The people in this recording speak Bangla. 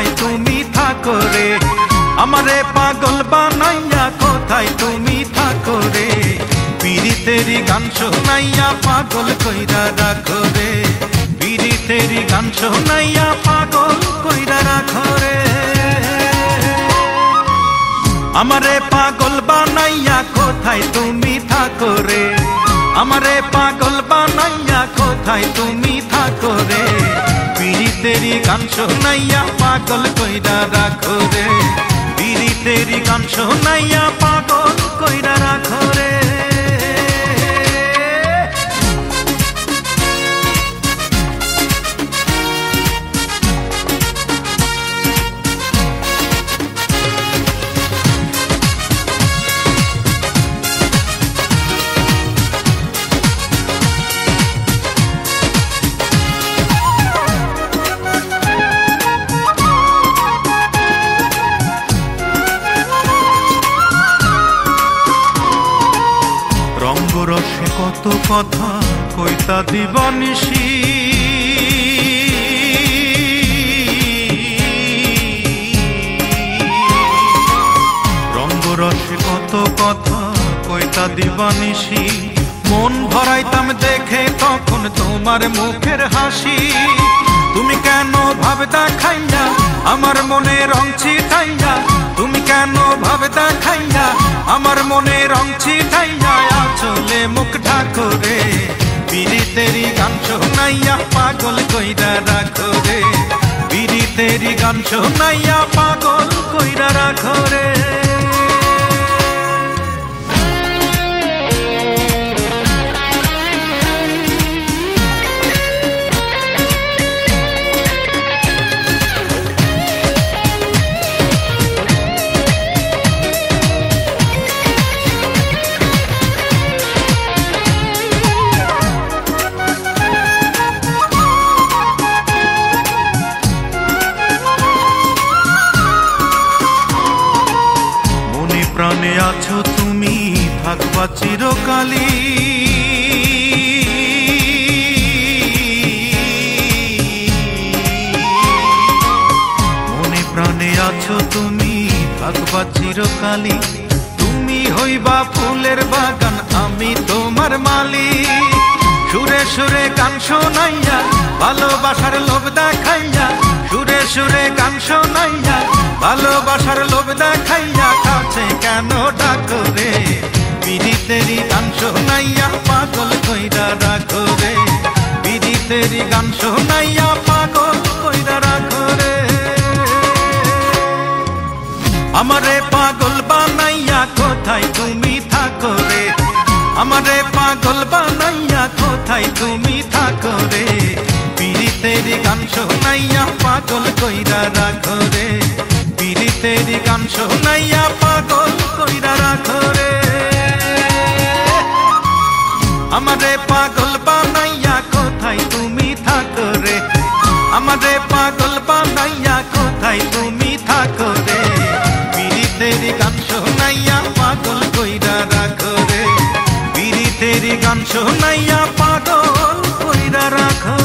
কোথায় তুমি থাকো রে, আমারে পাগল বানাইয়া কোথায় তুমি থাকো রে, পীড়িতেরি গান শোনাইয়া পাগল কইরা রাখো রে, পীড়িতেরি গান শোনাইয়া পাগল কইরা রাখো রে। আমারে পাগল বানাইয়া কোথায় তুমি থাকো রে, আমারে পাগল বানাইয়া কোথায় তুমি থাকো রে, পীড়িতেরি গান শোনাইয়া পাগল কইরা রাখো রে, পীড়িতেরি গান শোনাইয়া পাগল কইরা রাখো রে। রসে কত কথা কইতা দিবানিশি, রঙ্গরসে কত কথা কইতা দিবানিশি, মন ভরাইতাম দেখে তখন তোমার মুখের হাসি, তুমি কেন ভাব দেখাইয়া আমার মনে রং ছিটাইয়া, তুমি কেন ভাব দেখাইয়া আমার মনে রং ছিটাইয়া, চলে মুখ ঢাকো রে, পীড়িতেরি গান শোনাইয়া পাগল কইরা রাখো রে, পীড়িতেরি গান শোনাইয়া পাগল কইরা রাখো রে। প্রাণে আছো তুমি থাকবা চিরকালী, মনে প্রাণে আছো তুমি থাকবা চিরকালী, তুমি হইবা ফুলের বাগান আমি তোমার মালিক, সুরে সুরে গান শোনাইয়া ভালোবাসার লোভ দেখাইয়া, সুরে সুরে গান শোনাইয়া ভালোবাসার লোভ দেখাইয়া, কাছে কেন ডাকো রে, পীড়িতেরি গান শোনাইয়া পাগল কইরা রাখো রে, পীড়িতেরি গান শোনাইয়া পাগল কইরা রাখো রে। আমারে পাগল বানাইয়া কোথায় তুমি থাকো রে, আমারে পাগল বানাইয়া কোথায় তুমি থাকো রে, পীড়িতেরি গান শোনাইয়া পাগল কইরা রাখো রে, পীড়িতেরি গান শোনাইয়া পাগল কইরা রাখো রে। আমারে পাগল বানাইয়া কোথায় তুমি থাকো রে, আমারে পাগল বানাইয়া কোথায় তুমি থাকো রে, পীড়িতেরি গান শোনাইয়া পাগল কইরা রাখো রে, পীড়িতেরি গান শোনাইয়া পাগল কইরা রাখো।